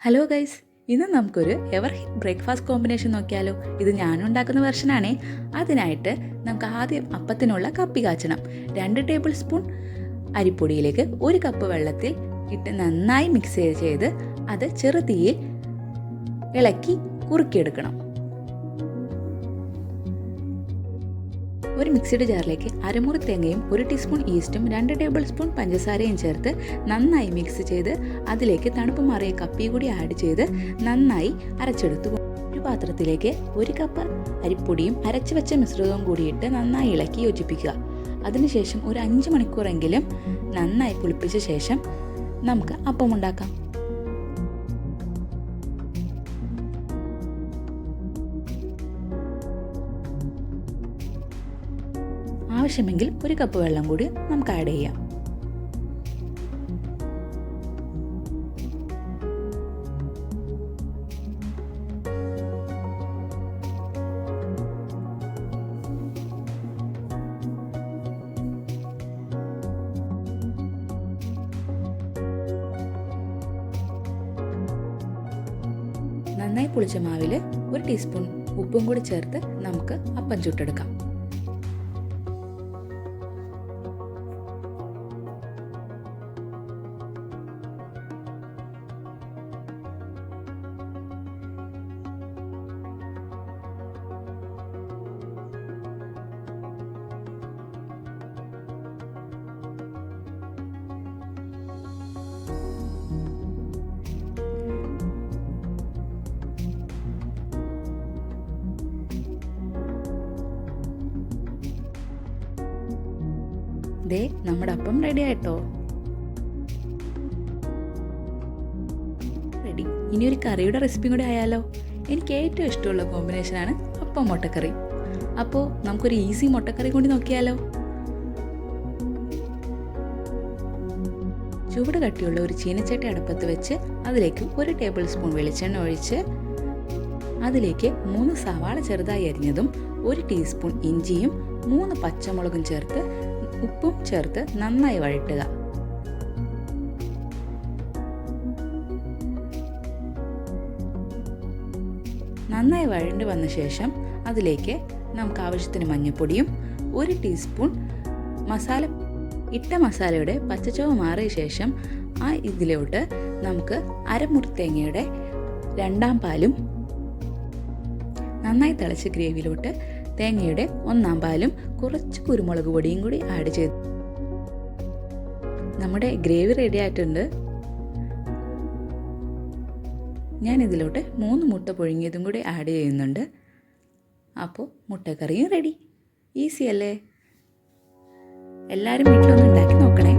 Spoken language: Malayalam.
ഹലോ ഗൈസ്, ഇന്ന് നമുക്കൊരു എവർ ഹിറ്റ് ബ്രേക്ക്ഫാസ്റ്റ് കോമ്പിനേഷൻ നോക്കിയാലോ. ഇത് ഞാനുണ്ടാക്കുന്ന വെർഷനാണേ. അതിനായിട്ട് നമുക്ക് ആദ്യം അപ്പത്തിനുള്ള കപ്പി കാച്ചണം. 2 ടേബിൾ സ്പൂൺ അരിപ്പൊടിയിലേക്ക് 1 കപ്പ് വെള്ളത്തിൽ ഇട്ട് നന്നായി മിക്സ് ചെയ്ത് അത് ചെറുതീയിൽ ഇളക്കി കുറുക്കിയെടുക്കണം. ഒരു മിക്സിയുടെ ജാറിലേക്ക് അരമുറി തേങ്ങയും 1 ടീസ്പൂൺ ഈസ്റ്റും 2 ടേബിൾ സ്പൂൺ പഞ്ചസാരയും ചേർത്ത് നന്നായി മിക്സ് ചെയ്ത് അതിലേക്ക് തണുപ്പ് മാറിയ കപ്പി കൂടി ആഡ് ചെയ്ത് നന്നായി അരച്ചെടുത്തു. ഒരു പാത്രത്തിലേക്ക് 1 കപ്പ് അരിപ്പൊടിയും അരച്ചു വെച്ച മിശ്രിതവും കൂടിയിട്ട് നന്നായി ഇളക്കി യോജിപ്പിക്കുക. അതിനുശേഷം ഒരു 5 മണിക്കൂറെങ്കിലും നന്നായി പുളിപ്പിച്ച ശേഷം നമുക്ക് അപ്പം ഉണ്ടാക്കാം. ആവശ്യമെങ്കിൽ 1 കപ്പ് വെള്ളം കൂടി നമുക്ക് ആഡ് ചെയ്യാം. നന്നായി പുളിച്ച മാവിൽ 1 ടീസ്പൂൺ ഉപ്പും കൂടി ചേർത്ത് നമുക്ക് അപ്പം ചുട്ടെടുക്കാം. ദേ നമ്മുടെ അപ്പം റെഡി ആയിട്ടോ. റെഡി. ഇനി ഒരു കറിയുടെ റെസിപ്പിയും കൂടി ആയാലോ. എനിക്ക് ഏറ്റവും ഇഷ്ടമുള്ള കോമ്പിനേഷനാണ് അപ്പം മുട്ടക്കറി. അപ്പോൾ നമുക്കൊരു ഈസി മുട്ടക്കറി കൂടി നോക്കിയാലോ. ചുവട് കട്ടിയുള്ള ഒരു ചീനച്ചട്ടി അടുപ്പത്ത് വെച്ച് അതിലേക്ക് 1 ടേബിൾ സ്പൂൺ വെളിച്ചെണ്ണ ഒഴിച്ച് അതിലേക്ക് 3 സവാള ചെറുതായി അരിഞ്ഞതും 1 ടീസ്പൂൺ ഇഞ്ചിയും 3 പച്ചമുളകും ചേർത്ത് ഉപ്പും ചേർത്ത് നന്നായി വഴറ്റുക. നന്നായി വഴണ്ട് വന്ന ശേഷം അതിലേക്ക് നമുക്ക് ആവശ്യത്തിന് മഞ്ഞൾപ്പൊടിയും 1 ടീസ്പൂൺ മസാലയുടെ പച്ചച്ചുവ മാറിയ ശേഷം ഇതിലോട്ട് നമുക്ക് അരമുറി തേങ്ങയുടെ 2 പാലും നന്നായി തിളച്ച ഗ്രേവിയിലോട്ട് തേങ്ങയുടെ 1 പാലും കുറച്ച് കുരുമുളക് പൊടിയും കൂടി ആഡ് ചെയ്തു. നമ്മുടെ ഗ്രേവി റെഡി ആയിട്ടുണ്ട്. ഞാൻ ഇതിലോട്ട് 3 മുട്ട പുഴുങ്ങിയതും കൂടി ആഡ് ചെയ്യുന്നുണ്ട്. അപ്പോൾ മുട്ടക്കറിയും റെഡി. ഈസി അല്ലേ? എല്ലാവരും വീട്ടിലൊന്ന് ഉണ്ടാക്കി നോക്കണേ.